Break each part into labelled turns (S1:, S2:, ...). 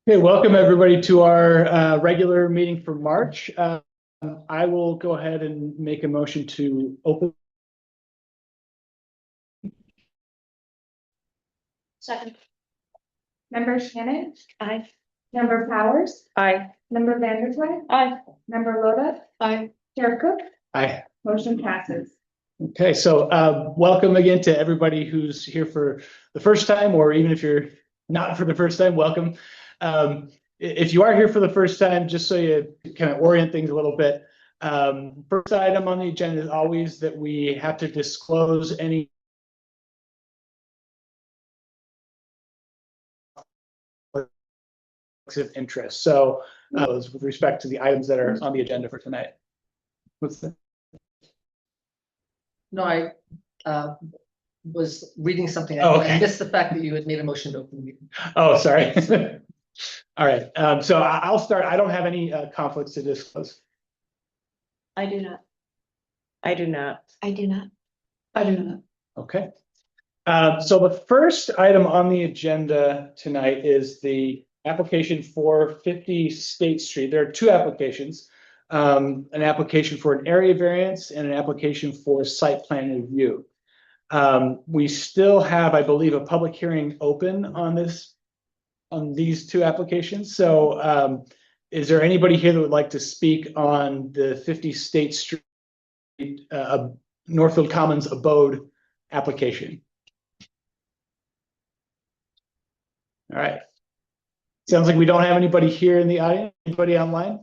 S1: Okay, welcome everybody to our regular meeting for March. I will go ahead and make a motion to open.
S2: Second.
S3: Member Shannon,
S2: Aye.
S3: Member Powers,
S2: Aye.
S3: Member Vandersloot,
S2: Aye.
S3: Member Loda,
S2: Aye.
S3: Chair Cook,
S1: Aye.
S3: motion passes.
S1: Okay, so welcome again to everybody who's here for the first time, or even if you're not for the first time, welcome. If you are here for the first time, just so you kind of orient things a little bit, first item on the agenda is always that we have to disclose any of interest. So with respect to the items that are on the agenda for tonight. What's that?
S4: No, I was reading something.
S1: Oh, okay.
S4: I missed the fact that you had made a motion to open the meeting.
S1: Oh, sorry. All right. So I'll start. I don't have any conflicts to disclose.
S2: I do not. I do not.
S3: I do not.
S2: I do not.
S1: Okay. So the first item on the agenda tonight is the application for 50 State Street. There are two applications, an application for an area variance and an application for site plan review. We still have, I believe, a public hearing open on these two applications. So is there anybody here that would like to speak on the 50 State Street Northfield Commons abode application? All right. Sounds like we don't have anybody here in the audience. Anybody online?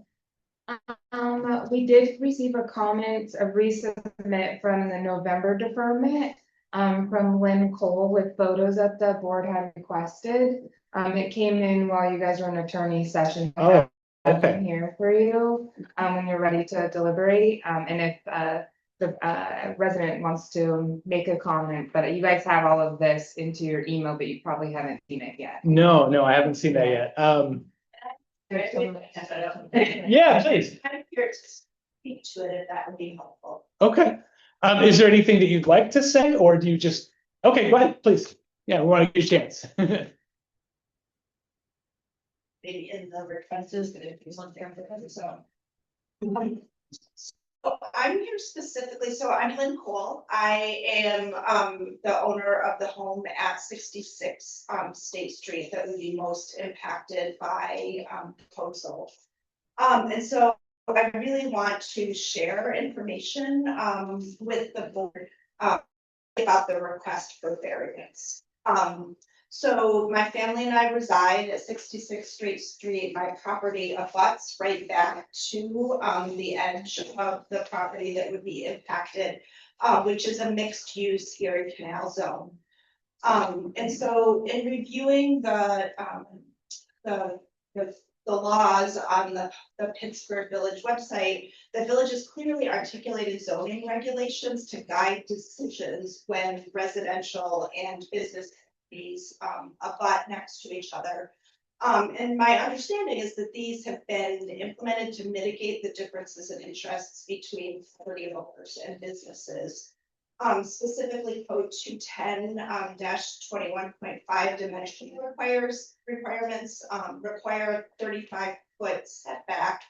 S3: We did receive a comment, a resubmit from the November deferment, from Lynn Cole with photos that the board had requested. It came in while you guys were in attorney session.
S1: Oh,
S3: I'm
S1: okay.
S3: here for you, when you're ready to deliberate, and if, the resident wants to make a comment, but you guys have all of this into your email, but you probably haven't seen it yet.
S1: No, I haven't seen that yet. Yeah, please.
S2: I'm here to speak to it if that would be helpful.
S1: Okay. Is there anything that you'd like to say, or do you just, okay, go ahead, please. Yeah, we want to give you a chance.
S2: Maybe in the references, but if there's one there, so. I'm here specifically, so I'm Lynn Cole. I am the owner of the home at 66 State Street that would be most impacted by proposal. And so I really want to share information with the board about the request for variance. So my family and I reside at 66 State Street. My property abuts right back to the edge of the property that would be impacted, which is a mixed use Erie Canal Zone. And so in reviewing the laws on the Pittsburgh Village website, the village has clearly articulated zoning regulations to guide decisions when residential and business abut next to each other. And my understanding is that these have been implemented to mitigate the differences in interests between property owners and businesses. Specifically code 210-21.5 dimension requirements require 35-foot setback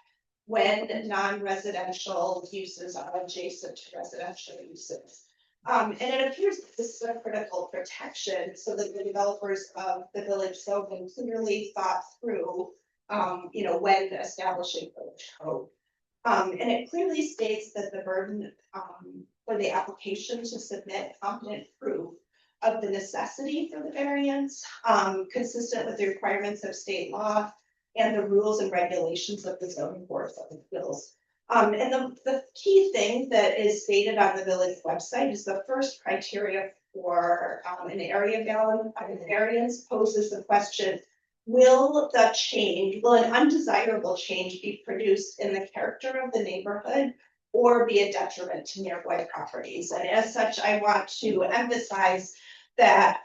S2: when non-residential uses are adjacent to residential uses. And it appears that this is a critical protection so that the developers of the village zoning clearly thought through, when establishing village code. And it clearly states that the burden for the application to submit competent proof of the necessity for the variance, consistent with the requirements of state law and the rules and regulations of the zoning board of appeals. And the key thing that is stated on the village website is the first criteria for an area variance poses the question, will an undesirable change be produced in the character of the neighborhood or be a detriment to nearby properties? And as such, I want to emphasize that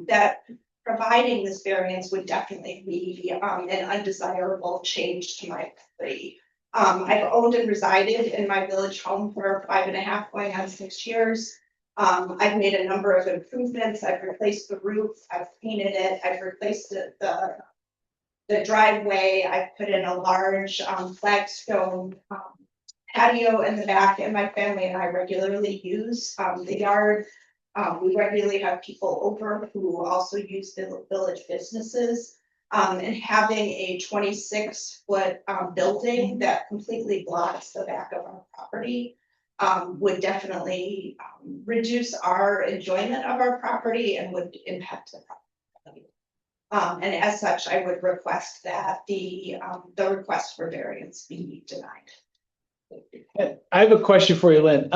S2: that providing this variance would definitely be an undesirable change to my property. I've owned and resided in my village home for 5.5 going on 6 years. I've made a number of improvements. I've replaced the roof, I've painted it, I've replaced the the driveway, I put in a large flagstone patio in the back, and my family and I regularly use the yard. We regularly have people over who also use the village businesses. And having a 26-foot building that completely blocks the back of our property would definitely reduce our enjoyment of our property and would impact the property. And as such, I would request that the request for variance be denied.
S1: I have a question for you, Lynn.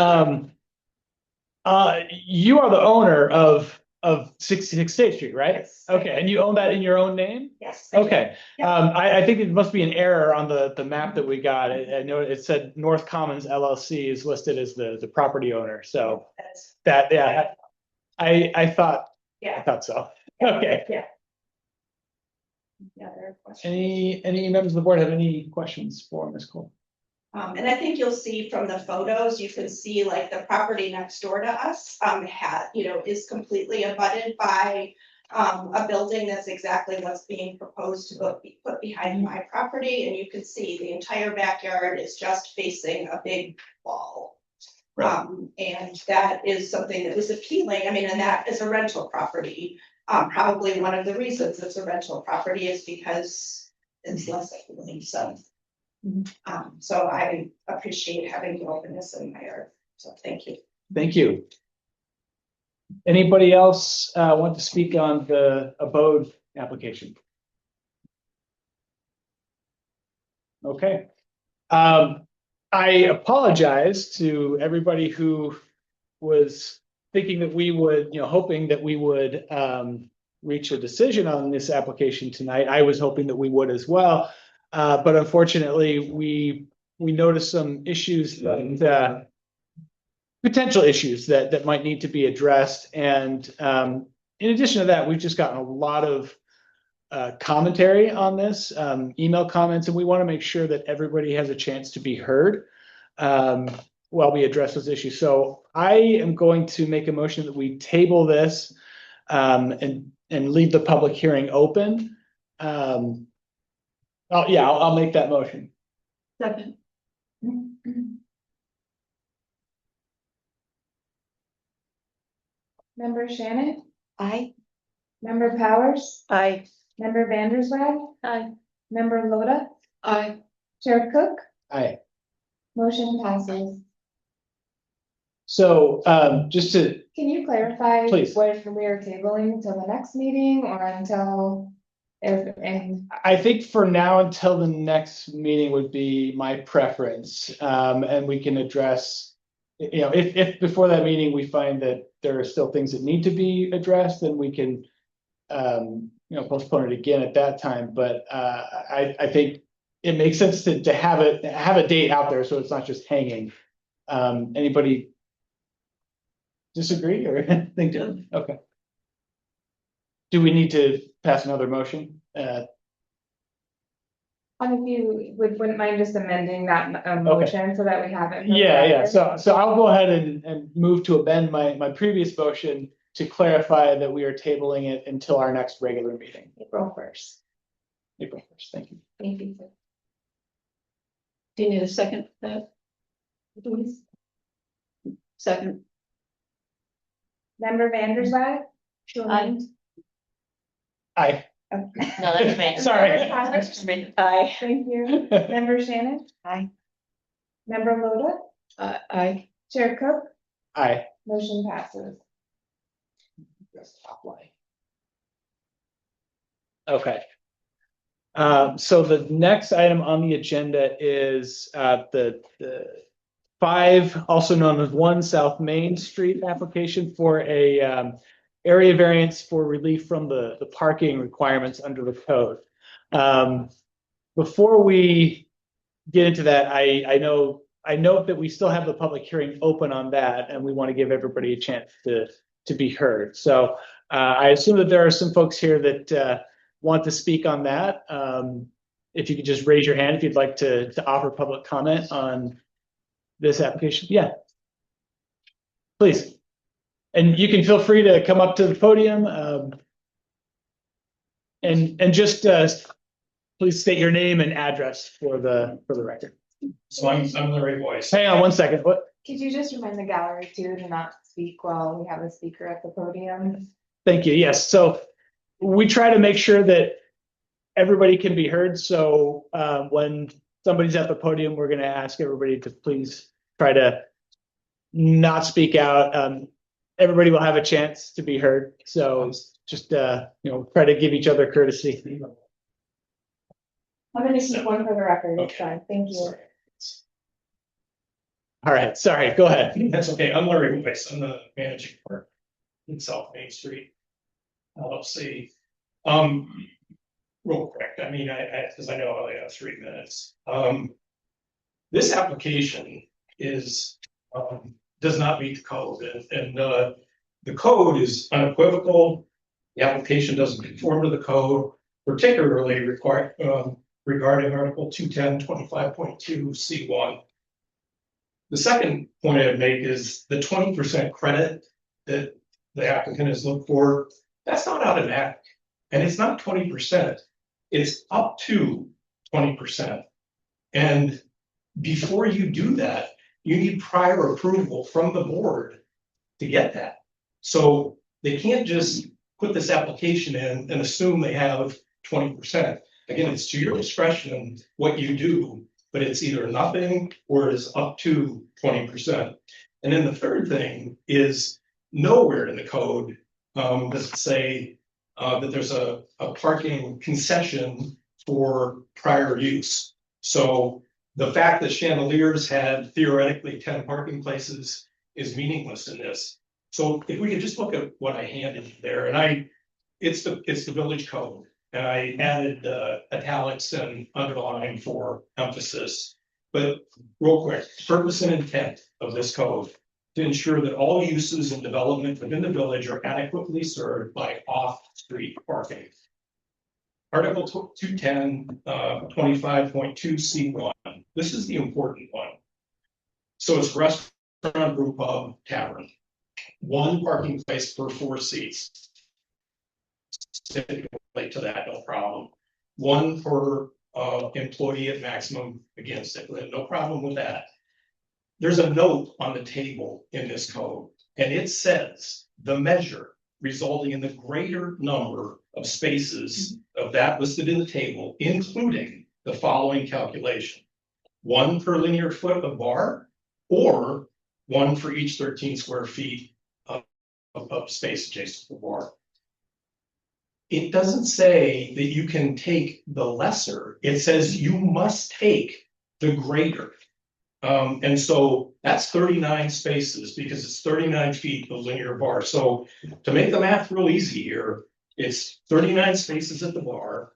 S1: You are the owner of 66 State Street, right?
S2: Yes.
S1: Okay, and you own that in your own name?
S2: Yes.
S1: Okay,
S2: Yeah.
S1: I think it must be an error on the map that we got. I know it said North Commons LLC is listed as the property owner, so
S2: That's,
S1: that, yeah, I thought
S2: yeah.
S1: so.
S2: Yeah.
S1: Okay.
S2: Yeah. Yeah, there are questions.
S1: Any members of the board have any questions for Ms. Cole?
S2: And I think you'll see from the photos, you can see like the property next door to us, is completely abutted by a building that's exactly what's being proposed to be put behind my property, and you can see the entire backyard is just facing a big wall.
S1: Right.
S2: And that is something that was appealing. I mean, and that is a rental property. Probably one of the reasons it's a rental property is because it's less appealing, so. So I appreciate having the openness in my yard, so thank you.
S1: Thank you. Anybody else want to speak on the abode application? Okay. I apologize to everybody who was thinking that we would, hoping that we would reach a decision on this application tonight. I was hoping that we would as well. But unfortunately, we noticed some issues that potential issues that might need to be addressed. And in addition to that, we've just gotten a lot of commentary on this, email comments, and we want to make sure that everybody has a chance to be heard while we address those issues. So I am going to make a motion that we table this and leave the public hearing open. I'll make that motion.
S3: Second. Member Shannon?
S5: Aye.
S3: Member Powers?
S5: Aye.
S3: Member Vanderswag?
S5: Aye.
S3: Member Loda?
S5: Aye.
S3: Chair Cook?
S1: Aye.
S3: Motion passes.
S1: So just to,
S3: Can you clarify
S1: Please.
S3: what we are tabling until the next meeting or until and
S1: I think for now until the next meeting would be my preference. And we can address, if before that meeting we find that there are still things that need to be addressed, then we can, postpone it again at that time. But I think it makes sense to have a date out there so it's not just hanging. Anybody disagree or think? Okay. Do we need to pass another motion?
S3: if you wouldn't mind just amending that motion so that we have it. for the
S1: Yeah.
S3: record.
S1: So I'll go ahead and move to amend my previous motion to clarify that we are tabling it until our next regular meeting.
S3: April 1st.
S1: April 1st. Thank you.
S3: Thank you.
S5: Do you need a second for that?
S3: Please.
S5: Second.
S3: Member Vanderswag?
S5: Aye.
S1: Aye.
S5: No, that's me.
S1: Sorry.
S5: That's me. Aye.
S3: Thank you. Member Shannon?
S5: Aye.
S3: Member Loda?
S5: Aye.
S3: Chair Cook?
S1: Aye.
S3: Motion passes.
S1: Okay. So the next item on the agenda is the 5, also known as 1 South Main Street application for a area variance for relief from the parking requirements under the code. Before we get into that, I note that we still have the public hearing open on that, and we want to give everybody a chance to be heard. So I assume that there are some folks here that want to speak on that. If you could just raise your hand if you'd like to offer public comment on this application. Yeah. Please. And you can feel free to come up to the podium and just please state your name and address for the record.
S6: So I'm Larry Weiss.
S1: Hang on one second. What?
S3: Could you just remind the gallery too to not speak while we have a speaker at the podium?
S1: Thank you. Yes. So we try to make sure that everybody can be heard. So when somebody's at the podium, we're going to ask everybody to please try to not speak out. Everybody will have a chance to be heard. So just try to give each other courtesy.
S3: I'm going to keep one for the record. It's
S6: Okay.
S3: fine. Thank you.
S6: Sorry.
S1: All right. Sorry. Go ahead.
S6: That's okay. I'm Larry Weiss. I'm the managing partner in South Main Street LLC. Real quick, I mean, because I know I only have 3 minutes. This application is does not meet the code, and the code is unequivocal. The application doesn't conform to the code, particularly regarding Article 210.25.2 C1. The second point I'd make is the 20% credit that the applicant has looked for. That's not automatic, and it's not 20%. It's up to 20%. And before you do that, you need prior approval from the board to get that. So they can't just put this application in and assume they have 20%. Again, it's to your discretion what you do, but it's either nothing or it's up to 20%. And then the third thing is nowhere in the code does it say that there's a parking concession for prior use. So the fact that Chandeliers had theoretically 10 parking places is meaningless in this. So if we could just look at what I handed you there, and it's the village code, and I added italics and underline for emphasis. But real quick, purpose and intent of this code to ensure that all uses and development within the village are adequately served by off-street parking. Article 210.25.2 C1. This is the important one. So it's restaurant, brew pub, tavern. 1 parking place per 4 seats. Stipulate to that, no problem. 1 per employee at maximum, again, stipulate, no problem with that. There's a note on the table in this code, and it says the measure resulting in the greater number of spaces of that listed in the table, including the following calculation: 1 per linear foot of bar, or 1 for each 13 square feet of space adjacent to the bar. It doesn't say that you can take the lesser. It says you must take the greater. And so that's 39 spaces because it's 39 feet of linear bar. So to make the math real easy here, it's 39 spaces at the bar.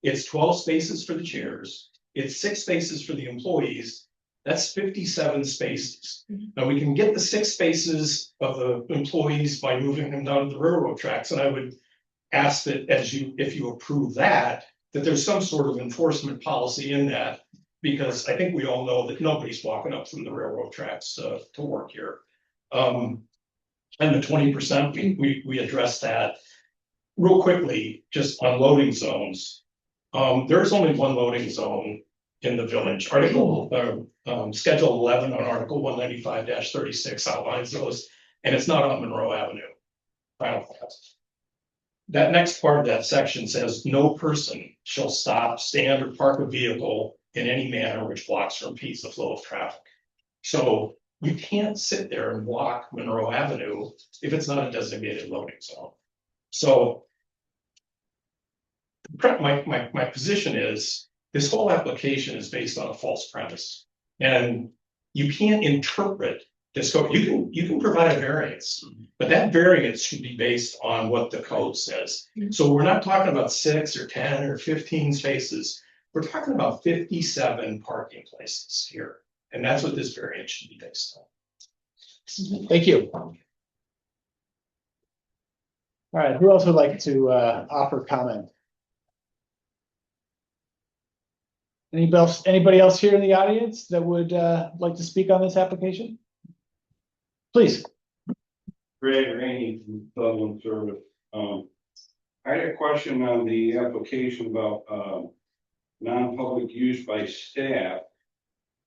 S6: It's 12 spaces for the chairs. It's 6 spaces for the employees. That's 57 spaces. Now we can get the 6 spaces of the employees by moving them down to the railroad tracks. And I would ask that if you approve that there's some sort of enforcement policy in that, because I think we all know that nobody's walking up from the railroad tracks to work here. And the 20%, we addressed that real quickly, just on loading zones. There's only 1 loading zone in the village. Schedule 11 on Article 195-36 outlines those, and it's not on Monroe Avenue. Final thoughts. That next part of that section says no person shall stop, stand, or park a vehicle in any manner which blocks or impedes the flow of traffic. So you can't sit there and block Monroe Avenue if it's not a designated loading zone. So my position is this whole application is based on a false premise, and you can't interpret this code. You can provide a variance, but that variance should be based on what the code says. So we're not talking about 6 or 10 or 15 spaces. We're talking about 57 parking places here, and that's what this variance should be based on.
S1: Thank you. All right, who else would like to offer comment? Anybody else here in the audience that would like to speak on this application? Please.
S7: Greg Rainey from Dublin Service. I had a question on the application about non-public use by staff.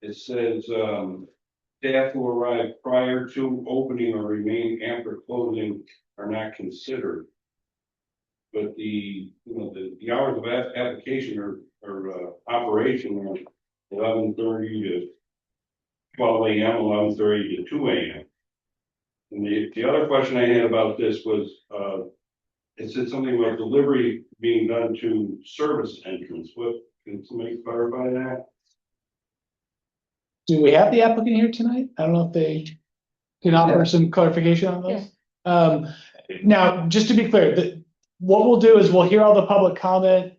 S7: It says, staff who arrive prior to opening or remain after closing are not considered. But the hours of application or operation are 11:30 to 12 a.m., 11:30 to 2 a.m. And the other question I had about this was, it said something about delivery being done to service entrance. What, can somebody clarify that?
S1: Do we have the applicant here tonight? I don't know if they can offer some clarification on those. Now, just to be clear, what we'll do is we'll hear all the public comment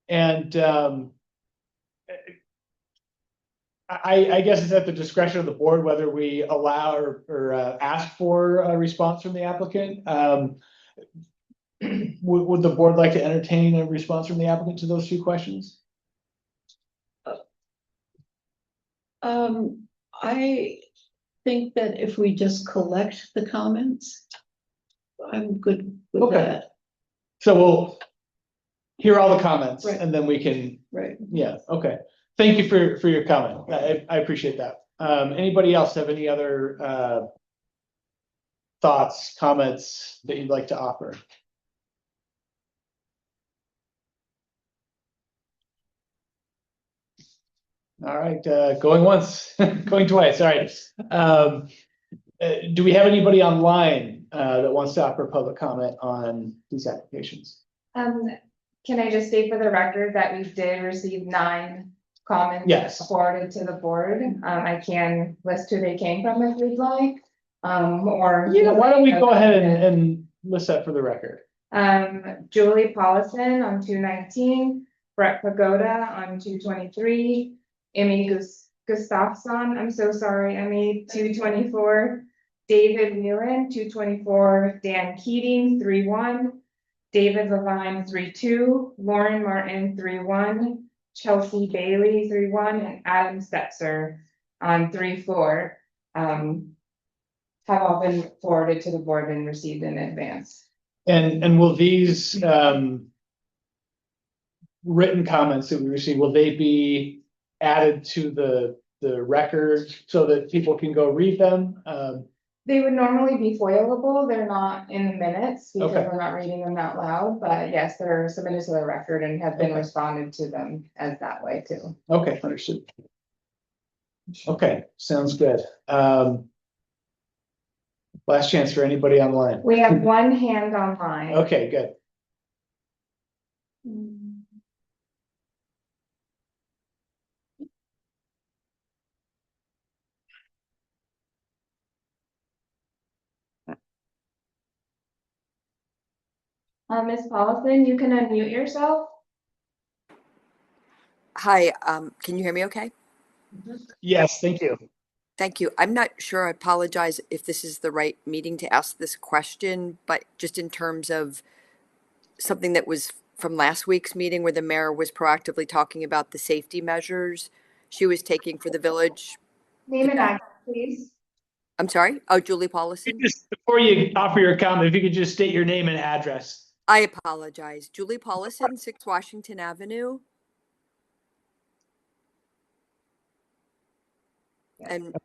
S1: and, I guess it's at the discretion of the board whether we allow or ask for a response from the applicant. Would the board like to entertain a response from the applicant to those two questions?
S5: I think that if we just collect the comments, I'm good with
S1: Okay.
S5: that.
S1: So we'll hear all the comments
S5: Right.
S1: and then we can,
S5: Right.
S1: yeah, okay. Thank you for your comment. I appreciate that. Anybody else have any other thoughts, comments that you'd like to offer? All right, going once, going twice, all right. Do we have anybody online that wants to offer public comment on these applications?
S3: Can I just state for the record that we did receive 9 comments
S1: Yes.
S3: forwarded to the board? I can list who they came from if you'd like. Or.
S1: Yeah, why don't we go ahead and list that for the record?
S3: Julie Paulison on 219, Brett Pagoda on 223, Emmy Gustafson, I'm so sorry, Emmy, 224, David Whelan, 224, Dan Keating, 31, David Levine, 32, Lauren Martin, 31, Chelsea Bailey, 31, and Adam Stetzer on 34. Have all been forwarded to the board and received in advance.
S1: And will these written comments that we receive, will they be added to the record so that people can go read them?
S3: They would normally be foilable. They're not in the minutes because
S1: Okay.
S3: we're not reading them out loud, but yes, they're submitted to the record and have been
S1: Okay.
S3: responded to them as that way too.
S1: Okay, understood. Okay, sounds good. Last chance for anybody online.
S3: We have one hand online.
S1: Okay, good.
S3: Ms. Paulson, you can unmute yourself.
S8: Hi, can you hear me okay?
S1: Yes, thank you.
S8: Thank you. I'm not sure, I apologize if this is the right meeting to ask this question, but just in terms of something that was from last week's meeting where the mayor was proactively talking about the safety measures she was taking for the village.
S3: Name and address, please.
S8: I'm sorry? Oh, Julie Paulison?
S1: Just before you offer your comment, if you could just state your name and address.
S8: I apologize. Julie Paulison, 6 Washington Avenue. And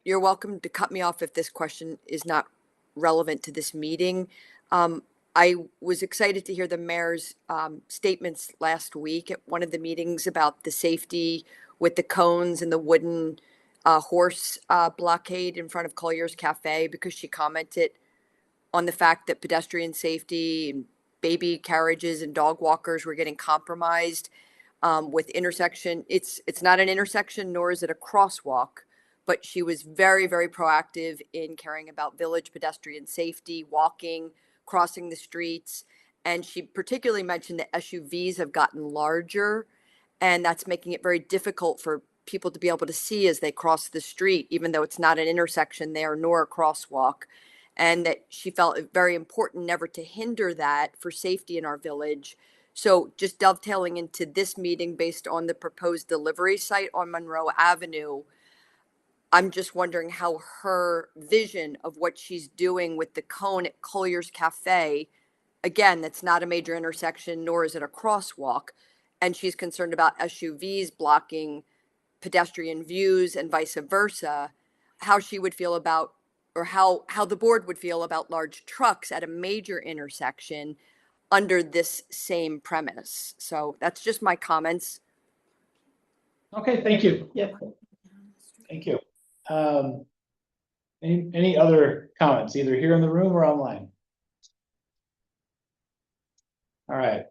S8: you're welcome to cut me off if this question is not relevant to this meeting. I was excited to hear the mayor's statements last week at one of the meetings about the safety with the cones and the wooden horse blockade in front of Collier's Cafe, because she commented on the fact that pedestrian safety and baby carriages and dog walkers were getting compromised with intersection. It's not an intersection, nor is it a crosswalk. But she was very, very proactive in caring about village pedestrian safety, walking, crossing the streets. And she particularly mentioned that SUVs have gotten larger, and that's making it very difficult for people to be able to see as they cross the street, even though it's not an intersection there nor a crosswalk. And that she felt it very important never to hinder that for safety in our village. So just dovetailing into this meeting based on the proposed delivery site on Monroe Avenue, I'm just wondering how her vision of what she's doing with the cone at Collier's Cafe, again, that's not a major intersection, nor is it a crosswalk, and she's concerned about SUVs blocking pedestrian views and vice versa, how she would feel about, or how the board would feel about large trucks at a major intersection under this same premise. So that's just my comments.
S1: Okay, thank you.
S5: Yep.
S1: Thank you. Any other comments, either here in the room or online? All right.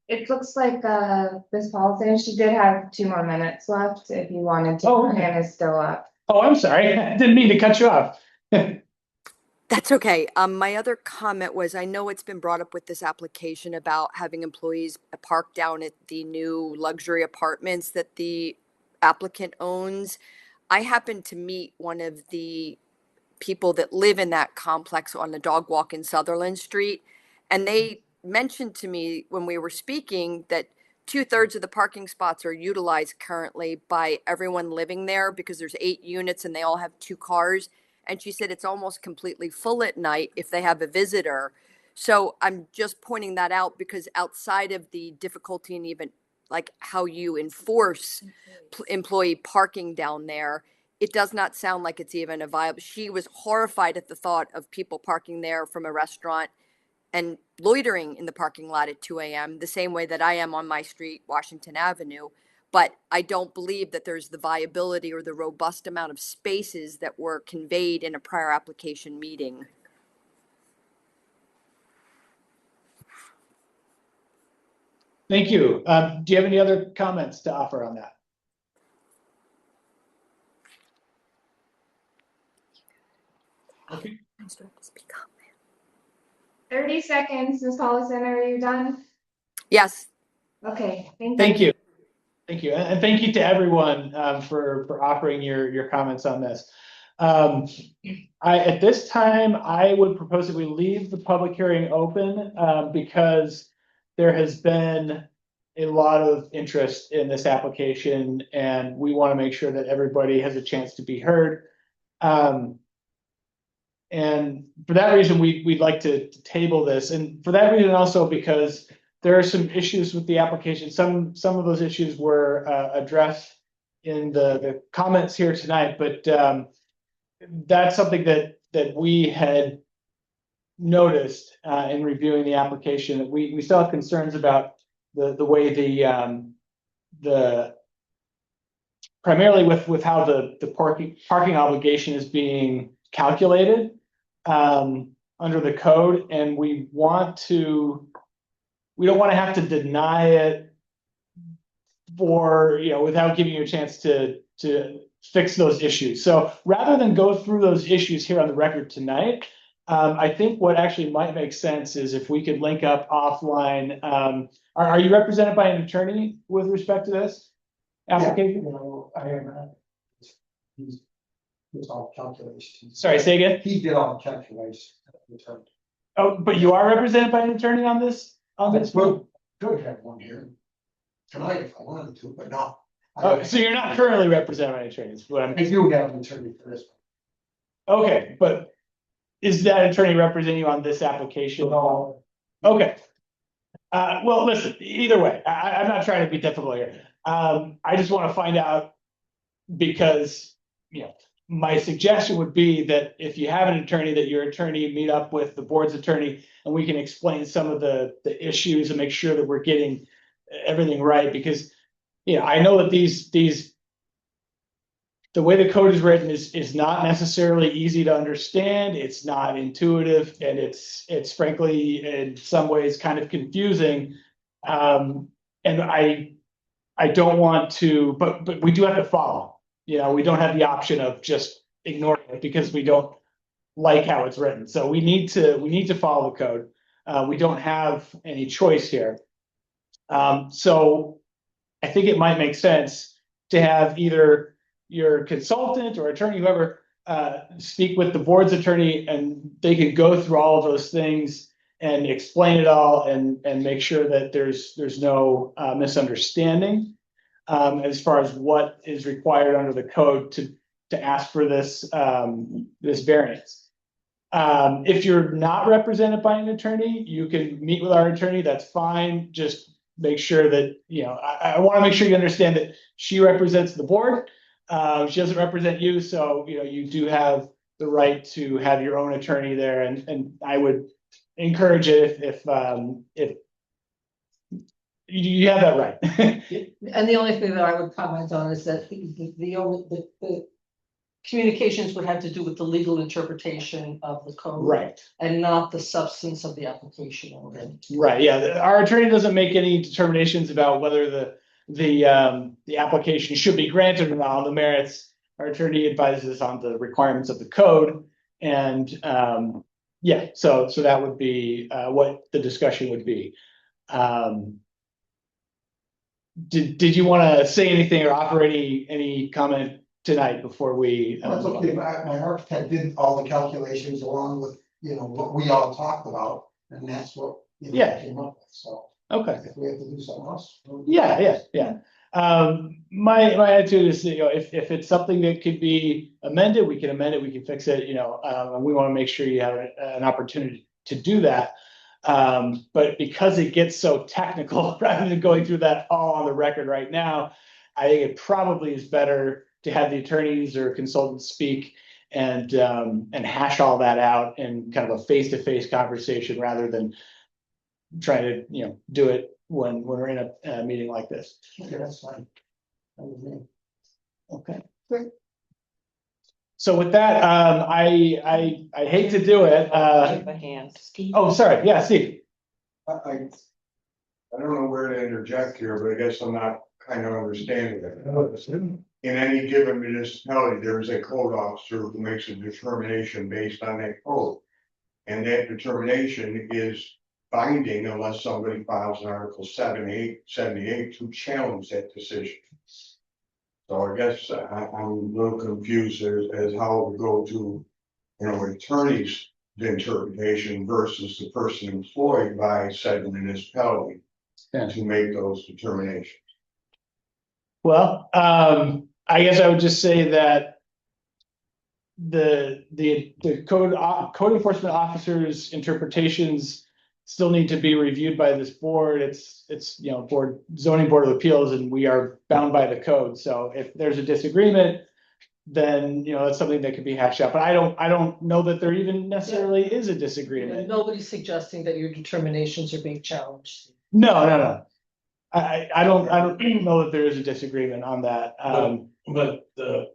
S3: It looks like, Ms. Paulson, she did have 2 more minutes left if you wanted to.
S1: Oh,
S3: Her
S1: okay.
S3: hand is still up.
S1: Oh, I'm sorry. I didn't mean to cut you off.
S8: That's okay. My other comment was, I know it's been brought up with this application about having employees park down at the new luxury apartments that the applicant owns. I happened to meet one of the people that live in that complex on the dog walk in Sutherland Street, and they mentioned to me when we were speaking that 2/3 of the parking spots are utilized currently by everyone living there because there's 8 units and they all have 2 cars. And she said it's almost completely full at night if they have a visitor. So I'm just pointing that out because outside of the difficulty and even like how you enforce employee parking down there, it does not sound like it's even a viable. She was horrified at the thought of people parking there from a restaurant and loitering in the parking lot at 2 a.m., the same way that I am on my street, Washington Avenue. But I don't believe that there's the viability or the robust amount of spaces that were conveyed in a prior application meeting.
S1: Thank you. Do you have any other comments to offer on that? Okay.
S3: 30 seconds, Ms. Paulson, are you done?
S8: Yes.
S3: Okay,
S1: Thank you. Thank you. And thank you to everyone for offering your comments on this. At this time, I would propose that we leave the public hearing open because there has been a lot of interest in this application, and we want to make sure that everybody has a chance to be heard. And for that reason, we'd like to table this, and for that reason also because there are some issues with the application. Some of those issues were addressed in the comments here tonight, but that's something that we had noticed in reviewing the application, that we still have concerns about the way the primarily with how the parking obligation is being calculated under the code, and we don't want to have to deny it for, without giving you a chance to fix those issues. So rather than go through those issues here on the record tonight, I think what actually might make sense is if we could link up offline. Are you represented by an attorney with respect to this application?
S9: I am. He's all calculations.
S1: Sorry, say again?
S9: He did all the calculations.
S1: Oh, but you are represented by an attorney on this?
S9: Well, could have one here tonight if I wanted to, but no.
S1: Oh, so you're not currently represented by an attorney? Is what I'm-
S9: I do have an attorney for this
S1: Okay, but is that attorney representing you on this application?
S9: one.
S1: Okay. Well, listen, either way, I'm not trying to be difficult here. I just want to find out because, my suggestion would be that if you have an attorney, that your attorney meet up with the board's attorney and we can explain some of the issues and make sure that we're getting everything right. Because, I know that the way the code is written is not necessarily easy to understand. It's not intuitive, and it's frankly in some ways kind of confusing. And I don't want to, but we do have to follow. We don't have the option of just ignoring it because we don't like how it's written. So we need to follow the code. We don't have any choice here. So I think it might make sense to have either your consultant or attorney, whoever, speak with the board's attorney, and they can go through all of those things and explain it all and make sure that there's no misunderstanding as far as what is required under the code to ask for this variance. If you're not represented by an attorney, you can meet with our attorney. That's fine. Just make sure that, I want to make sure you understand that she represents the board. She doesn't represent you, so, you do have the right to have your own attorney there, and I would encourage it if you have that right.
S4: And the only thing that I would comment on is that the communications would have to do with the legal interpretation of the code.
S1: Right.
S4: And not the substance of the application already.
S1: Right, yeah, our attorney doesn't make any determinations about whether the application should be granted or not on the merits. Our attorney advises on the requirements of the code, and yeah, so that would be what the discussion would be. Did you want to say anything or offer any comment tonight before we?
S9: That's okay, my architect did all the calculations along with, what we all talked about, and that's what.
S1: Yeah.
S9: Came up with, so
S1: Okay.
S9: if we have to do something else.
S1: Yeah. My attitude is, if it's something that could be amended, we can amend it, we can fix it, and we want to make sure you have an opportunity to do that. But because it gets so technical, rather than going through that all on the record right now, I think it probably is better to have the attorneys or consultants speak and hash all that out in kind of a face-to-face conversation rather than trying to, do it when we're in a meeting like this.
S9: Okay, that's fine. That was me.
S1: Okay. Great. So with that, I hate to do it. Oh, sorry. Yeah, Steve.
S7: I don't know where to interject here, but I guess I'm not kind of understanding it. In any given municipality, there is a code officer who makes a determination based on that code. And that determination is binding unless somebody files an Article 78 to challenge that decision. So I guess I'm a little confused as how we go to, attorney's interpretation versus the person employed by said municipality to make those determinations.
S1: Well, I guess I would just say that the code enforcement officers' interpretations still need to be reviewed by this board. It's zoning board of appeals, and we are bound by the code. So if there's a disagreement, then that's something that could be hashed out. But I don't know that there even necessarily is a disagreement.
S4: And nobody's suggesting that your determinations are being challenged.
S1: No. I don't know that there is a disagreement on that.
S10: But the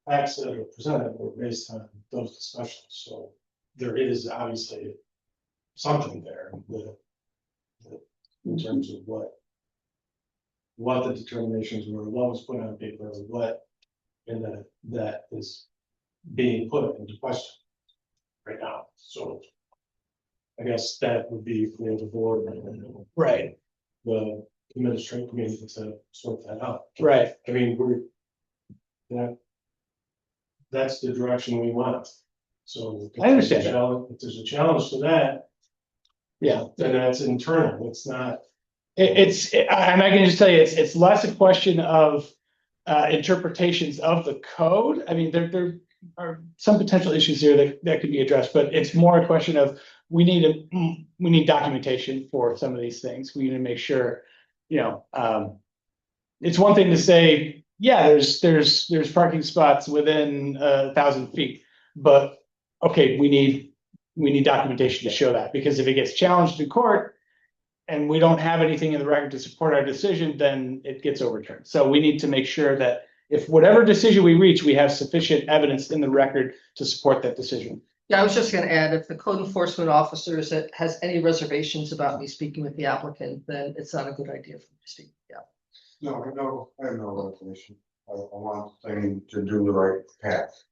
S10: facts that are presented were based on those discussions, so there is obviously something there in terms of what the determinations were, what was put on paper, and that is being put into question right now. So I guess that would be for the board and
S1: Right.
S10: the administrative committee to sort that out.
S1: Right.
S10: I mean, that's the direction we want. So
S1: I understand.
S10: If there's a challenge to that,
S1: Yeah.
S10: then that's internal. It's not.
S1: And I can just tell you, it's less a question of interpretations of the code. I mean, there are some potential issues here that could be addressed, but it's more a question of we need documentation for some of these things. We need to make sure, it's one thing to say, yeah, there's parking spots within 1,000 feet, but okay, we need documentation to show that, because if it gets challenged in court and we don't have anything in the record to support our decision, then it gets overturned. So we need to make sure that if whatever decision we reach, we have sufficient evidence in the record to support that decision.
S4: Yeah, I was just gonna add, if the code enforcement officer has any reservations about me speaking with the applicant, then it's not a good idea for me to speak. Yeah.
S7: No, I have no reservation. I want the thing to do the right path.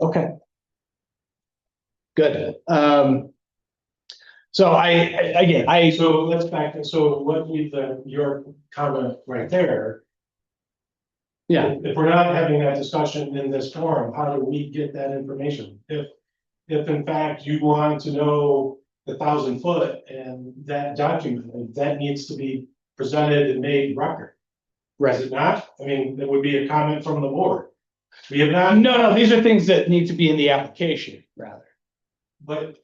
S1: Okay. Good. So
S10: So let's back, so what your comment right there,
S1: yeah,
S10: if we're not having that discussion in this forum, how do we get that information? If in fact you want to know the 1,000 foot and that document, that needs to be presented and made record.
S1: right.
S10: Is it not? I mean, it would be a comment from the board. We have not.
S1: No, these are things that need to be in the application, rather.
S10: But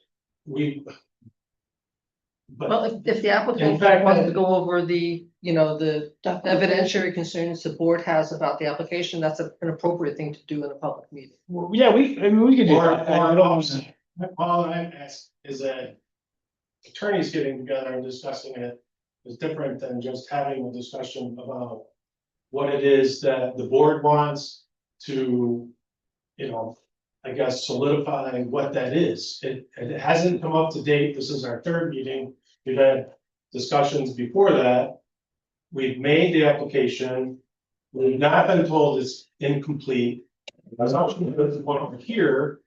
S4: Well,
S10: But
S4: if the
S10: In
S4: applicant
S10: fact,
S4: wants to go over the, the
S5: Documentation.
S4: evidentiary concerns the board has about the application, that's an appropriate thing to do in a public meeting.
S1: Well, yeah, I mean, we could do
S10: or,
S1: that. I don't
S10: or, all I'm asking is that attorneys getting together and discussing it is different than just having a discussion about what it is that the board wants to, I guess solidify what that is. It hasn't come up to date. This is our third meeting. We've had discussions before that. We've made the application. We've not been told it's incomplete. I was actually going to one over here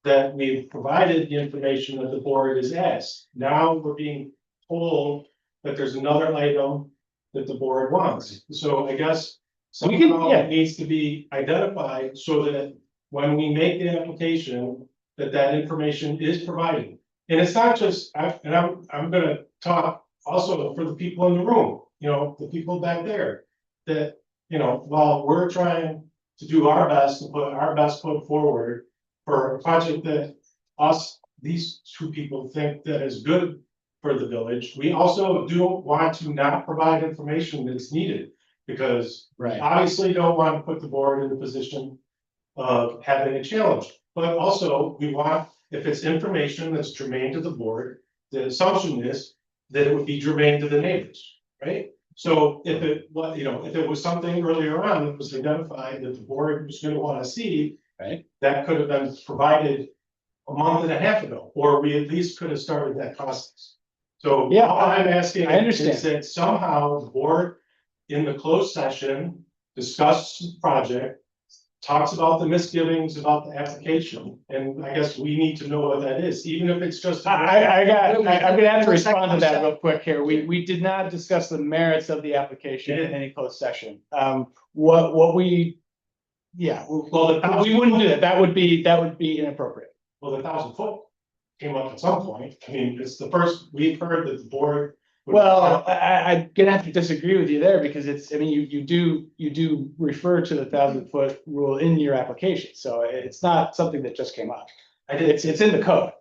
S10: that we've provided the information that the board has asked. Now we're being told that there's another item that the board wants. So I guess
S1: We can-
S10: somehow
S1: yeah.
S10: it needs to be identified so that when we make the application, that information is provided. And it's not just, I'm gonna talk also for the people in the room, the people back there. That, while we're trying to do our best to put our best foot forward for a project that these two people think that is good for the village, we also do want to not provide information that's needed. Because
S1: Right.
S10: obviously don't want to put the board in a position of having a challenge. But also, we want, if it's information that's germane to the board, the assumption is that it would be germane to the neighbors, right? So if it was something earlier on that was identified that the board was gonna wanna see.
S1: Right.
S10: That could have been provided a month and a half ago, or we at least could have started that process. So
S1: Yeah,
S10: all I'm asking
S1: I understand.
S10: is that somehow the board in the closed session discuss the project. Talks about the misgivings about the application, and I guess we need to know what that is, even if it's just.
S1: I'm gonna have to respond to that real quick here. We did not discuss the merits of the application in any closed session. What we, yeah, we wouldn't do that. That would be inappropriate.
S10: Well, the 1,000 foot came up at some point. I mean, it's the first we've heard that the board.
S1: Well, I'm gonna have to disagree with you there because I mean, you do refer to the 1,000 foot rule in your application, so it's not something that just came up. It's in the code.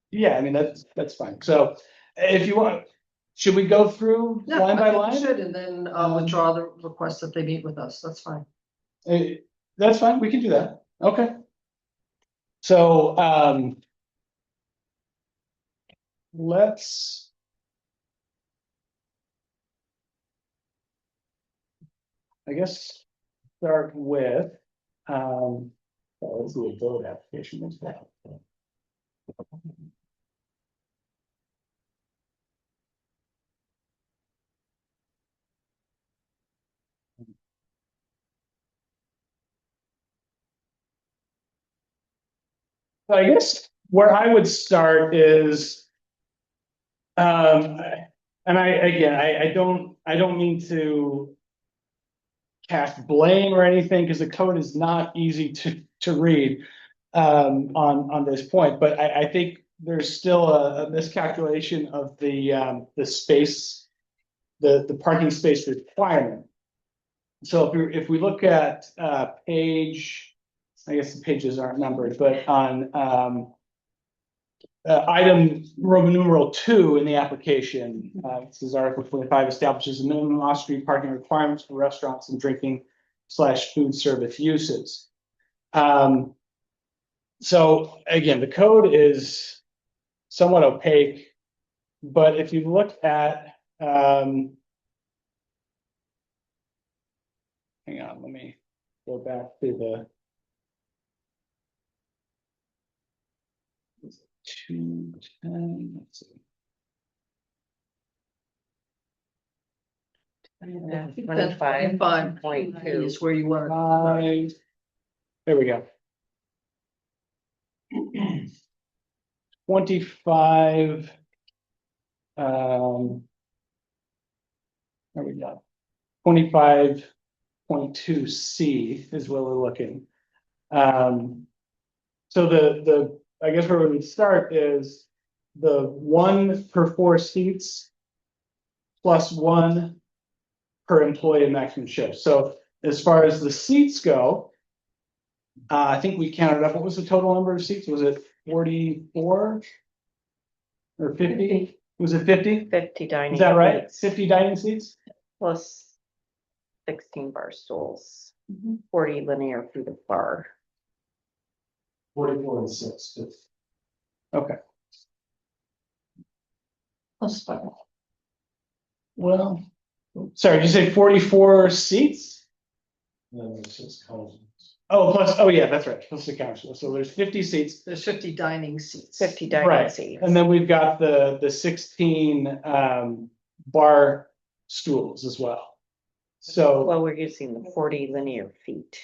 S1: Yeah, I mean, that's fine. So if you want, should we go through
S4: Yeah,
S1: line by
S4: I think we
S1: line?
S4: should, and then withdraw the request that they meet with us, that's fine.
S1: That's fine, we can do that. Okay. So, let's. I guess start with, let's do a vote application as well. So I guess where I would start is, and I don't mean to cast blame or anything, because the code is not easy to read on this point, but I think there's still a miscalculation of the space, the parking space requirement. So if we look at page, I guess the pages aren't numbered, but on item Roman numeral 2 in the application, this is Article 25, establishes a minimum off-street parking requirements for restaurants and drinking/food service uses. So again, the code is somewhat opaque, but if you look at, hang on, let me go back to the 210, let's see.
S4: 25.2 is where you want.
S1: There we go. 25. There we go. 25.2C is where we're looking. So I guess where we would start is the 1 per 4 seats plus 1 per employee maximum shift. So as far as the seats go, I think we counted up. What was the total number of seats? Was it 44? or 50? Was it 50?
S11: 50 dining.
S1: Is that right?
S11: seats
S1: 50 dining seats?
S11: Plus 16 bar stools,
S5: Mhm.
S11: 40 linear feet of bar.
S10: 44 and 6.
S1: Okay.
S5: Plus five.
S1: Well, sorry, did you say 44 seats?
S10: And then there's 6 columns.
S1: Oh, plus, oh yeah, that's right, plus the council. So there's 50 seats.
S4: There's 50 dining seats.
S11: 50 dining
S1: Right,
S11: seats.
S1: and then we've got the 16 bar stools as well. So,
S11: Well, we're using the 40 linear feet.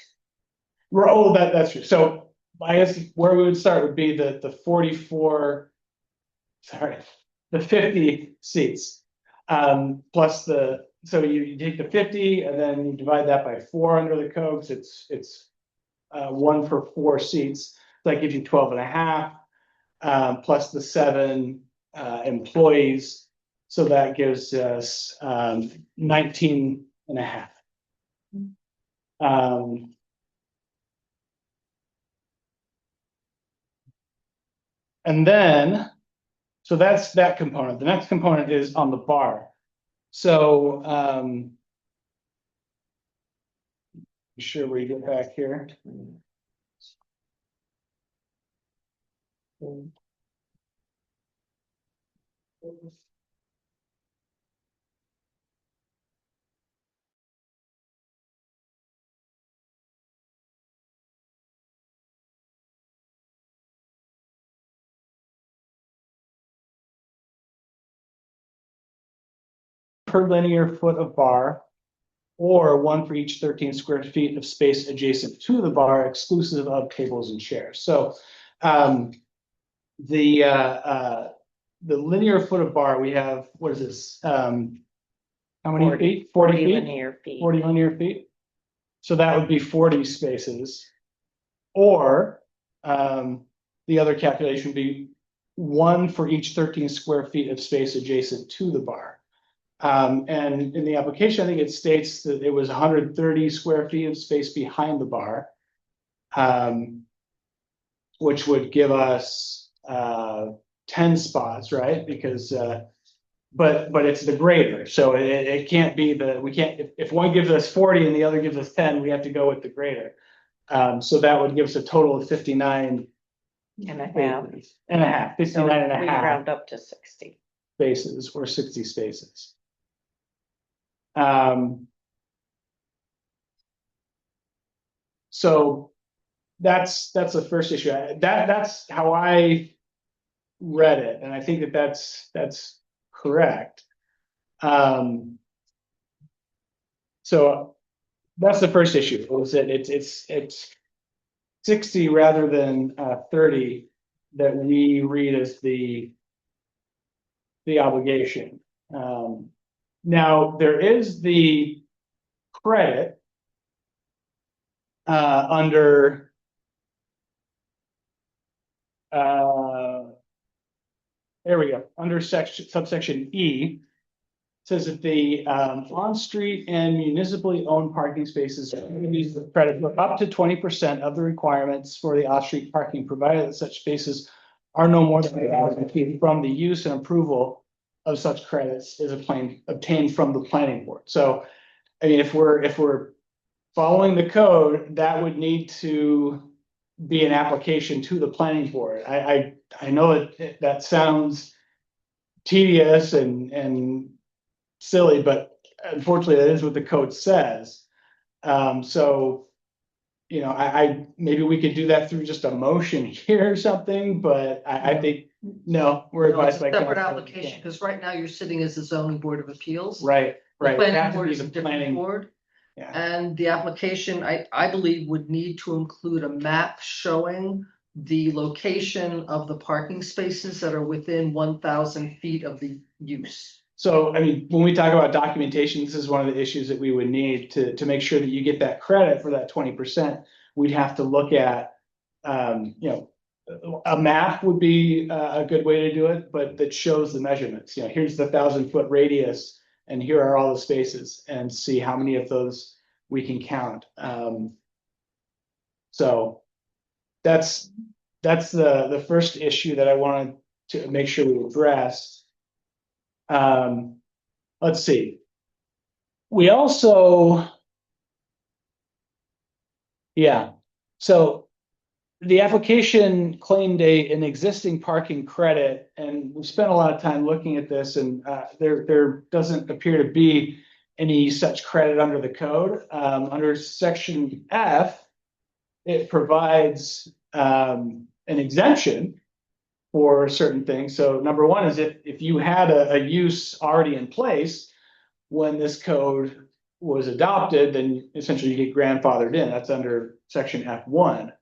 S1: oh, that's true. So I guess where we would start would be the 44, sorry, the 50 seats. Plus so you take the 50 and then you divide that by 4 under the code, so it's 1 for 4 seats. So that gives you 12 and a half, plus the 7 employees. So that gives us 19 and a half. And then, so that's that component. The next component is on the bar. So, be sure we get back here. Per linear foot of bar, or 1 for each 13 square feet of space adjacent to the bar, exclusive of tables and chairs. So, the linear foot of bar, we have, what is this? How many
S11: 40
S1: feet? 40 feet?
S11: linear feet.
S1: 40 linear feet. So that would be 40 spaces. Or, the other calculation would be 1 for each 13 square feet of space adjacent to the bar. And in the application, I think it states that it was 130 square feet of space behind the bar. Which would give us 10 spots, right? Because but it's the greater, so it can't be we can't, if one gives us 40 and the other gives us 10, we have to go with the greater. So that would give us a total of 59
S11: And a half.
S1: and a half, 59 and a
S11: We
S1: half
S11: round up to 60.
S1: spaces, or 60 spaces. So that's the first issue. That's how I read it, and I think that's correct. So that's the first issue, is that it's 60 rather than 30 that we read as the obligation. Now there is the credit under there we go, under subsection E. Says that the on-street and municipally owned parking spaces use the credit for up to 20% of the requirements for the off-street parking, provided that such spaces are no more than 1,000 feet from the use and approval of such credits is obtained from the planning board. So, I mean, if we're following the code, that would need to be an application to the planning board. I know that sounds tedious and silly, but unfortunately that is what the code says. So, you know, I maybe we could do that through just a motion here or something, but I think, no, we're
S4: No, it's
S1: advised
S4: a
S1: by
S4: separate
S1: council.
S4: application, because right now you're sitting as the zoning board of appeals.
S1: Right,
S4: The
S1: right. It has
S4: planning
S1: to
S4: board
S1: be
S4: is a
S1: the
S4: different
S1: planning.
S4: board,
S1: Yeah.
S4: and the application, I believe, would need to include a map showing the location of the parking spaces that are within 1,000 feet of the use.
S1: So, I mean, when we talk about documentation, this is one of the issues that we would need to make sure that you get that credit for that 20%. We'd have to look at, you know, a map would be a good way to do it, but that shows the measurements. You know, here's the 1,000-foot radius, and here are all the spaces, and see how many of those we can count. So that's the first issue that I wanted to make sure we address. Let's see. We also. Yeah, so the application claimed an existing parking credit, and we spent a lot of time looking at this, and there doesn't appear to be any such credit under the code. Under section F, it provides an exemption for certain things. So number one is if you had a use already in place when this code was adopted, then essentially you get grandfathered in. That's under section F1.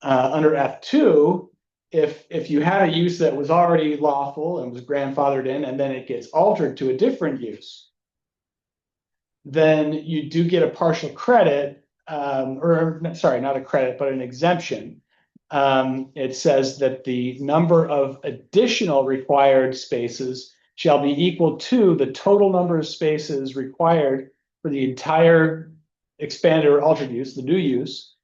S1: Under F2, if you had a use that was already lawful and was grandfathered in, and then it gets altered to a different use, then you do get a partial credit, or sorry, not a credit, but an exemption. It says that the number of additional required spaces shall be equal to the total number of spaces required for the entire expanded or altered use, the new use,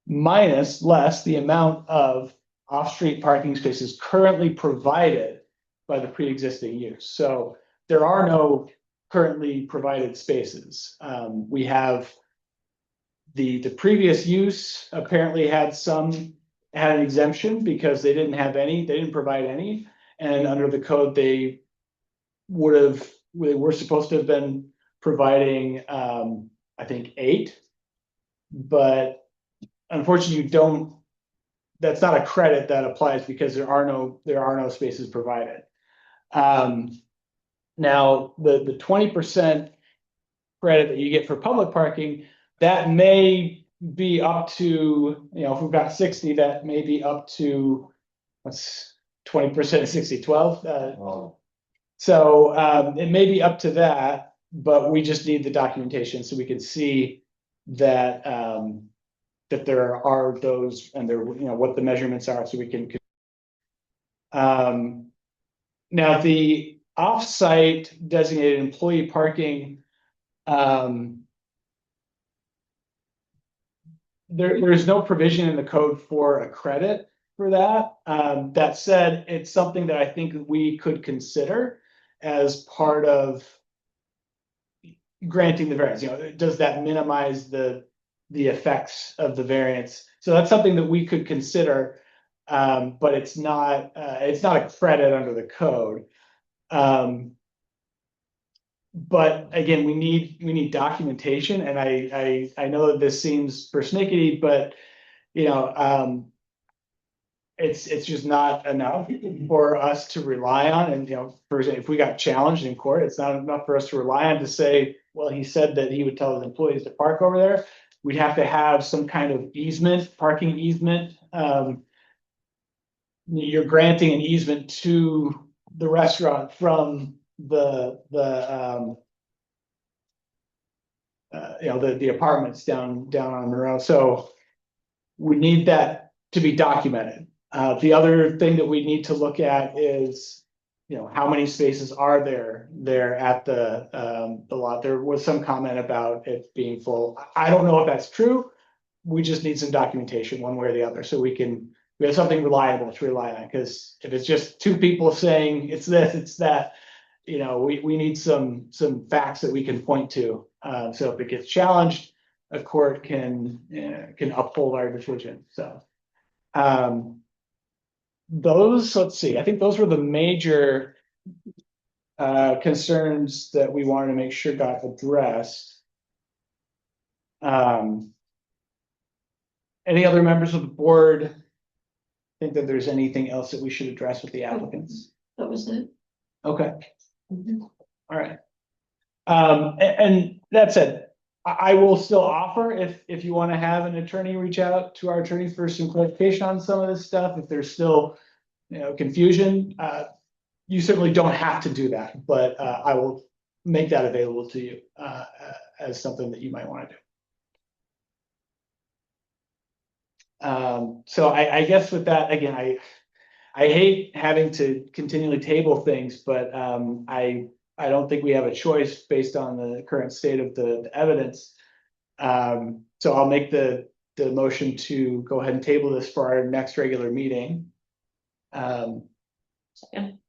S1: minus less the amount of off-street parking spaces currently provided by the pre-existing use. So there are no currently provided spaces. We have the previous use apparently had an exemption because they didn't provide any. And under the code, they were supposed to have been providing, I think 8, but unfortunately that's not a credit that applies because there are no spaces provided. Now the 20% credit that you get for public parking, that may be up to, if we've got 60, that may be up to, what's 20% of 60, 12? So it may be up to that, but we just need the documentation so we can see that that there are those, and there, what the measurements are, so we can. Now the off-site designated employee parking, there's no provision in the code for a credit for that. That said, it's something that I think we could consider as part of granting the variance. Does that minimize the effects of the variance? So that's something that we could consider, but it's not a credit under the code. But again, we need documentation, and I know that this seems persnickety, but it's just not enough for us to rely on. And for example, if we got challenged in court, it's not enough for us to rely on to say, well, he said that he would tell his employees to park over there. We'd have to have some kind of easement, parking easement. You're granting an easement to the restaurant from the apartments down on Monroe. So we need that to be documented. The other thing that we need to look at is, how many spaces are there at the lot? There was some comment about it being full. I don't know if that's true. We just need some documentation one way or the other, so we have something reliable to rely on. Because if it's just two people saying it's this, it's that, we need some facts that we can point to. So if it gets challenged, a court can uphold our decision. So let's see, I think those were the major concerns that we wanted to make sure got addressed. Any other members of the board think that there's anything else that we should address with the applicants?
S5: That was it.
S1: Okay. All right. And that said, I will still offer, if you want to have an attorney reach out to our attorney for some clarification on some of this stuff, if there's still confusion, you certainly don't have to do that, but I will make that available to you as something that you might want to do. So I guess with that, again, I hate having to continually table things, but I don't think we have a choice based on the current state of the evidence. So I'll make the motion to go ahead and table this for our next regular meeting.
S5: Second.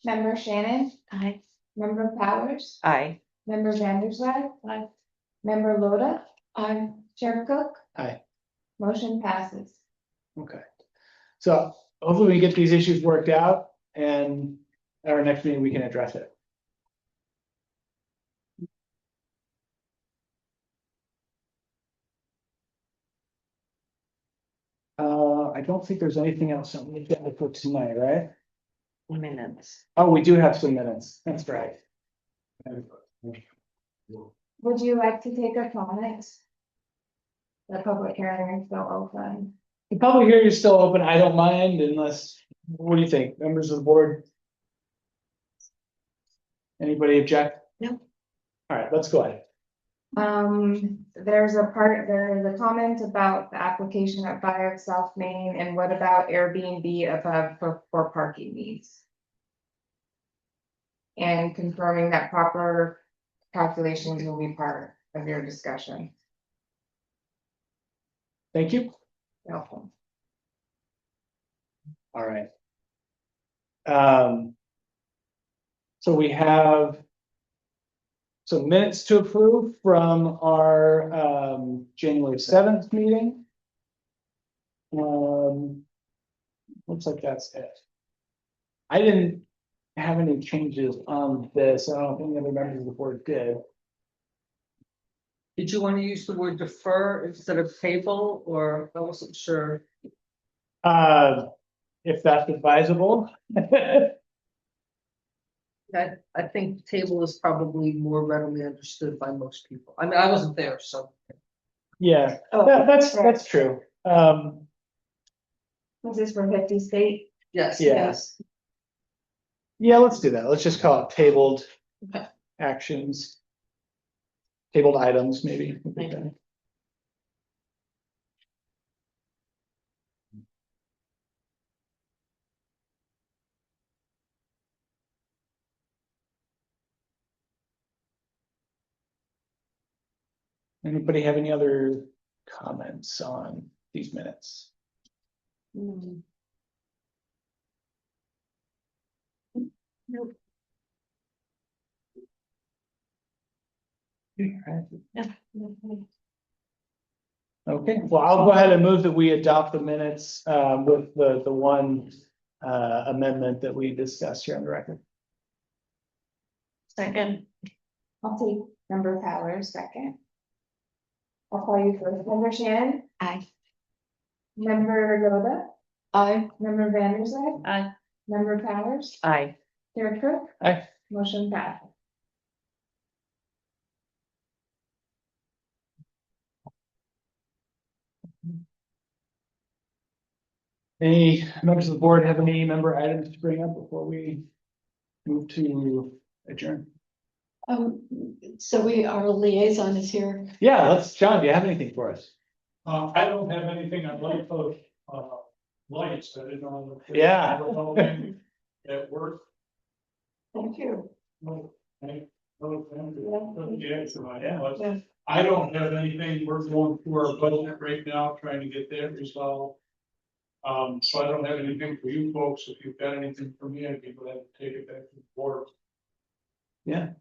S3: Member Shannon,
S11: Aye.
S3: member Powers,
S11: Aye.
S3: member Vandersloot,
S5: Aye.
S3: member Loda,
S5: Aye.
S3: Chair Cook.
S1: Aye.
S3: Motion passes.
S1: Okay. So hopefully we get these issues worked out and at our next meeting, we can address it. I don't think there's anything else on the agenda for tonight, right?
S11: Minutes.
S1: Oh, we do have some minutes. That's right.
S3: Would you like to take a comment? The public hearing is still open.
S1: The public hearing is still open. I don't mind unless, what do you think, members of the board? Anybody object?
S11: No.
S1: All right, let's go ahead.
S3: There's a comment about the application at 5 South Main, and what about Airbnb above for parking needs? And confirming that proper calculations will be part of your discussion.
S1: Thank you.
S3: Welcome.
S1: All right. So we have some minutes to approve from our January 7th meeting. Looks like that's it. I didn't have any changes on this. I don't think any other members of the board did.
S4: Did you want to use the word defer instead of table, or I wasn't sure?
S1: If that's advisable.
S4: I think table is probably more readily understood by most people. I mean, I wasn't there, so.
S1: Yeah,
S3: Oh,
S1: that's true.
S3: This is for 50 state.
S4: Yes.
S1: Yes. Yeah, let's do that. Let's just call it tabled
S5: Okay.
S1: actions. Tabled items, maybe. Anybody have any other comments on these minutes?
S5: Nope.
S1: Okay, well, I'll go ahead and move that we adopt the minutes with the one amendment that we discussed here on the record.
S5: Second.
S3: I'll take member Powers second. I'll call you first. Member Shannon,
S11: Aye.
S3: member Loda,
S5: Aye.
S3: member Vandersloot,
S5: Aye.
S3: member Powers,
S11: Aye.
S3: Chair Cook.
S1: Aye.
S3: Motion passes.
S1: Any members of the board have any member items to bring up before we move to adjourn?
S5: So our liaison is here.
S1: Yeah, John, do you have anything for us?
S10: I don't have anything. I'd like to, lights, I didn't know.
S1: Yeah.
S10: At work.
S5: Thank you.
S10: No, thank- no, thank you. Yeah, so
S1: Yeah.
S5: Yeah.
S10: I don't have anything. We're going through our budget right now, trying to get that resolved. So I don't have anything for you folks. If you've got anything for me, I'd be glad to take it back to the board.
S1: Yeah.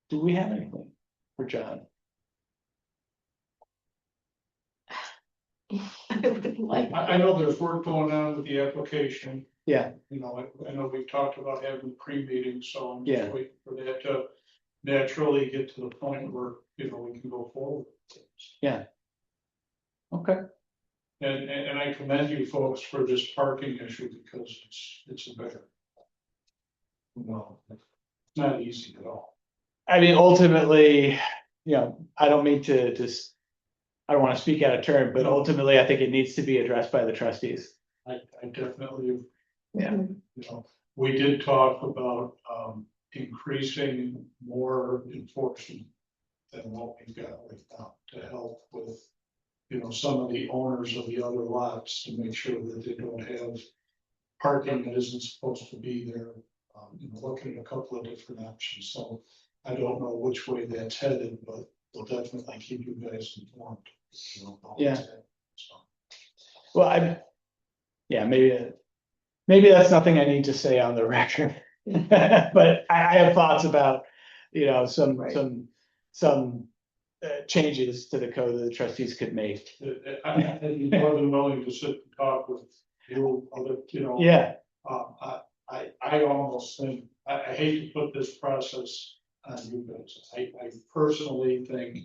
S1: Do we have anything for John?
S5: I would like.
S10: I know there's work going on with the application.
S1: Yeah.
S10: You know, I know we've talked about having pre-meetings, so I'm
S1: Yeah.
S10: just waiting for that to naturally get to the point where, you know, we can go forward.
S1: Yeah. Okay.
S10: And I commend you folks for this parking issue because it's a better. No, it's not easy at all.
S1: I mean, ultimately, I don't mean to just, I don't want to speak out of turn, but ultimately, I think it needs to be addressed by the trustees.
S10: I definitely,
S1: Yeah.
S10: you know, we did talk about increasing more enforcement than what we've got right now to help with, you know, some of the owners of the other lots to make sure that they don't have parking that isn't supposed to be there. You know, looking at a couple of different options, so I don't know which way that's headed, but we'll definitely keep you guys informed. You know, about
S1: Yeah.
S10: that. So,
S1: Well, yeah, maybe that's nothing I need to say on the record. But I have thoughts about, some,
S5: Right.
S1: some changes to the code that the trustees could make.
S10: I'd be more than willing to sit and talk with you, other,
S1: Yeah,
S10: I almost think, I hate to put this process on you guys. I personally think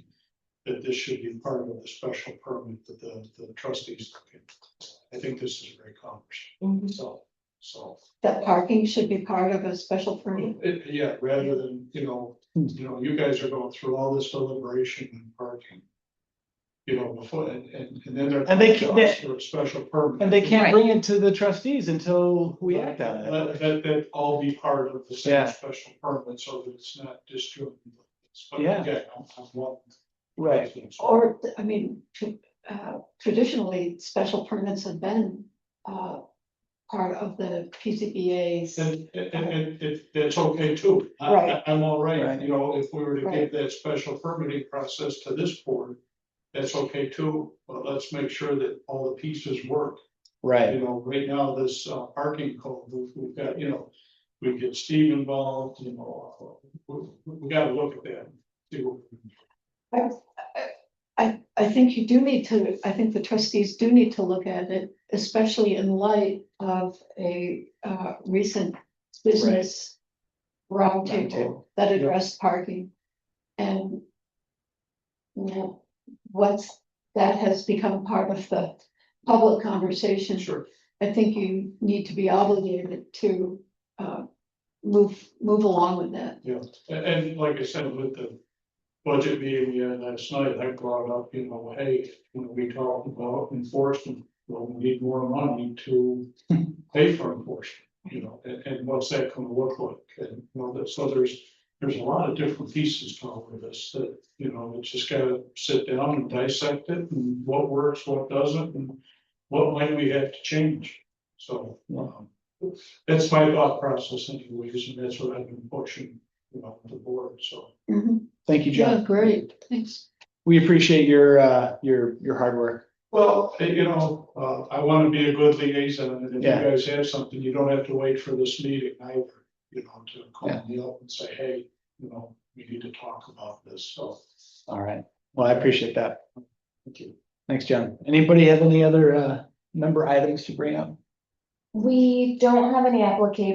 S10: that this should be part of the special permit that the trustees look at. I think this is very cumbersome, so.
S5: That parking should be part of a special permit.
S10: Yeah, rather than, you guys are going through all this deliberation and parking. Before, and then they're.
S1: And they can't-
S10: For a special permit.
S1: and they can't bring it to the trustees until we act on it.
S10: That all be part of the same
S1: Yeah.
S10: special permit, so that it's not disjointed. But
S1: Yeah.
S10: again, I'm one.
S1: Right.
S5: Or, I mean, traditionally, special permits have been, part of the PZBA's.
S10: And that's okay too.
S5: Right.
S10: I'm all right,
S1: Right.
S10: if we were to give that special permitting process to this board, that's okay too, but let's make sure that all the pieces work.
S1: Right,
S10: Right now, this parking code, we've got, we get Steve involved, we gotta look at that. See what-
S5: I think you do need to, I think the trustees do need to look at it, especially in light of a recent business roundtable
S1: Roundtable.
S5: that addressed parking. And that has become part of the public conversation.
S10: Sure.
S5: I think you need to be obligated to move along with that.
S10: Yeah, and like I said, with the budget meeting we had last night, I brought up, hey, we talked about enforcement. Well, we need more money to pay for enforcement, and what's that gonna look like? And, so there's a lot of different pieces to all of this that, it's just gotta sit down and dissect it and what works, what doesn't, and what might we have to change. So, that's my thought process anyways, and that's what I've been pushing, the board, so.
S5: Mhm.
S1: thank you,
S5: Yeah,
S1: John.
S5: great, thanks.
S1: We appreciate your hard work.
S10: Well, I want to be a good liaison, and if you
S1: Yeah.
S10: guys have something, you don't have to wait for this meeting either, to call
S1: Yeah.
S10: me up and say, hey, we need to talk about this, so.
S1: All right, well, I appreciate that. Thank you. Thanks, John. Anybody have any other member items to bring up?
S3: We don't have any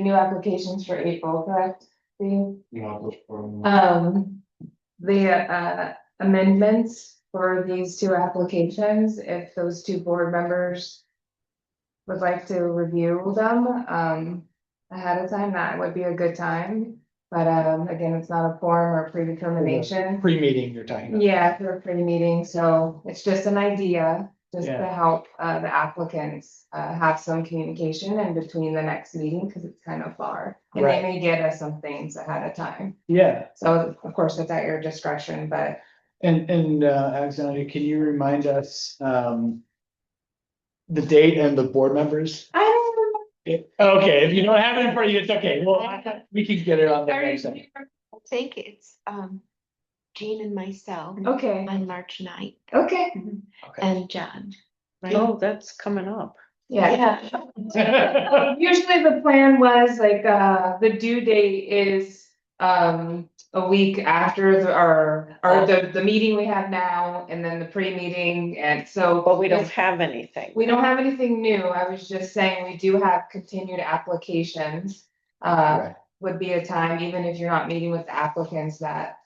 S3: new applications for April, correct? Steve? The amendments for these two applications, if those two board members would like to review them ahead of time, that would be a good time. But again, it's not a form or predetermination.
S1: Pre-meeting you're talking about.
S3: Yeah, for a pre-meeting, so it's just an idea, just to
S1: Yeah.
S3: help the applicants have some communication in between the next meeting, because it's kind of far. And
S1: Right.
S3: they may get us some things ahead of time,
S1: Yeah,
S3: so of course, it's at your discretion, but
S1: and Alexandra, can you remind us the date and the board members?
S3: I don't
S1: Okay, if you don't have it in front of you, it's okay, well, we can get it on the
S11: Sorry,
S1: next time.
S11: I think it's Jean and myself
S3: okay,
S11: on March 9th
S3: okay,
S11: and John. Right?
S12: Oh, that's coming up.
S3: yeah. Usually the plan was like, the due date is, a week after the meeting we have now, and then the pre-meeting, and so.
S12: But we don't have anything.
S3: We don't have anything new, I was just saying, we do have continued applications.
S1: Right.
S3: Would be a time, even if you're not meeting with the applicants, that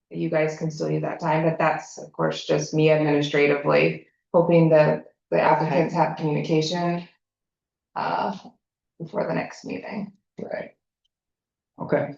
S3: you guys can still use that time, but that's, of course, just me administratively, hoping that the applicants have communication before the next meeting.
S1: Right. Okay,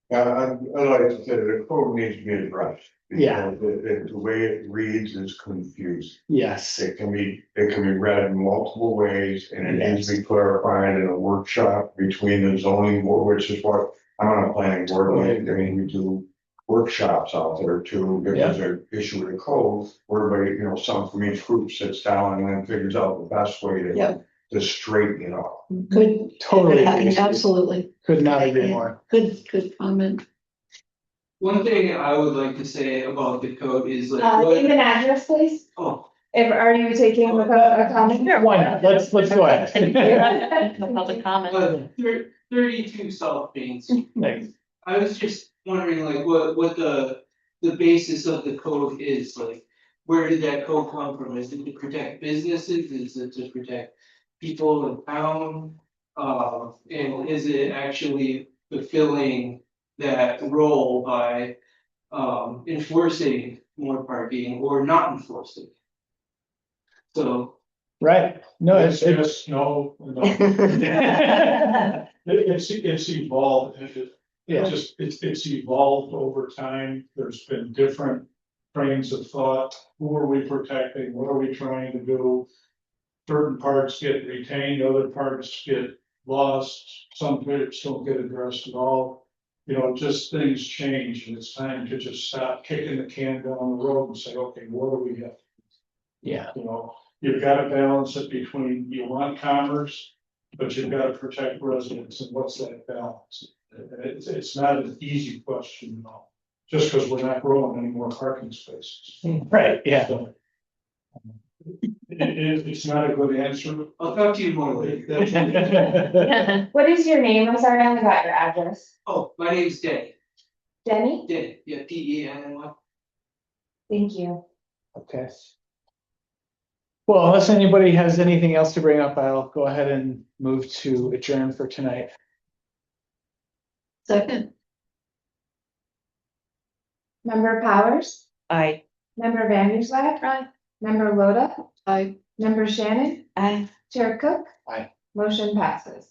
S13: I'd like to say the code needs to be addressed.
S1: Yeah.
S13: because the way it reads is confusing.
S1: yes,
S13: It can be read in multiple ways and it needs to be clarified in a workshop between the zoning board, which is what I'm on a planning board. I mean, we do workshops out there too, because they're issuing a code, where everybody, some from each group sits down and then figures out the best way to straighten it out.
S5: Good.
S1: Totally agree.
S5: Absolutely.
S1: could not agree more.
S5: Good comment.
S14: One thing I would like to say about the code is like.
S3: Name and address, please.
S14: Oh,
S3: are you taking a comment?
S1: Why not? Let's go ahead.
S11: Public comment.
S14: 32 South Main Street.
S1: Thanks.
S14: I was just wondering like what the basis of the code is, like, where did that code come from? Is it to protect businesses? Is it to protect people in town? And is it actually fulfilling that role by enforcing more parking or not enforcing? So
S1: Right, no,
S10: Yes,
S1: it's.
S10: yes, no, no. It's evolved,
S1: Yeah.
S10: it's evolved over time, there's been different trains of thought, who are we protecting, what are we trying to do? Certain parts get retained, other parts get lost, some parts don't get addressed at all. You know, just things change, and it's time to just stop kicking the can down the road and say, okay, what do we have?
S1: Yeah,
S10: You know, you've got to balance it between, you want commerce, but you've got to protect residents, and what's that balance? And it's not an easy question, at all, just because we're not growing any more parking spaces.
S1: right, yeah.
S10: So, it's not a good answer.
S14: I'll talk to you more later.
S10: That's-
S3: What is your name? I'm sorry, I only got your address.
S14: Oh, my name's Denny.
S3: Denny?
S14: Denny, yeah, DENNY.
S3: Thank you.
S1: Okay. Well, unless anybody has anything else to bring up, I'll go ahead and move to adjourn for tonight.
S5: Second,
S3: Member Powers?
S12: Aye.
S3: Member Vandersloot? Aye. Member Loda?
S5: I.
S3: Member Shannon?
S11: Aye.
S3: Chair Cook?
S1: Aye.
S3: Motion passes.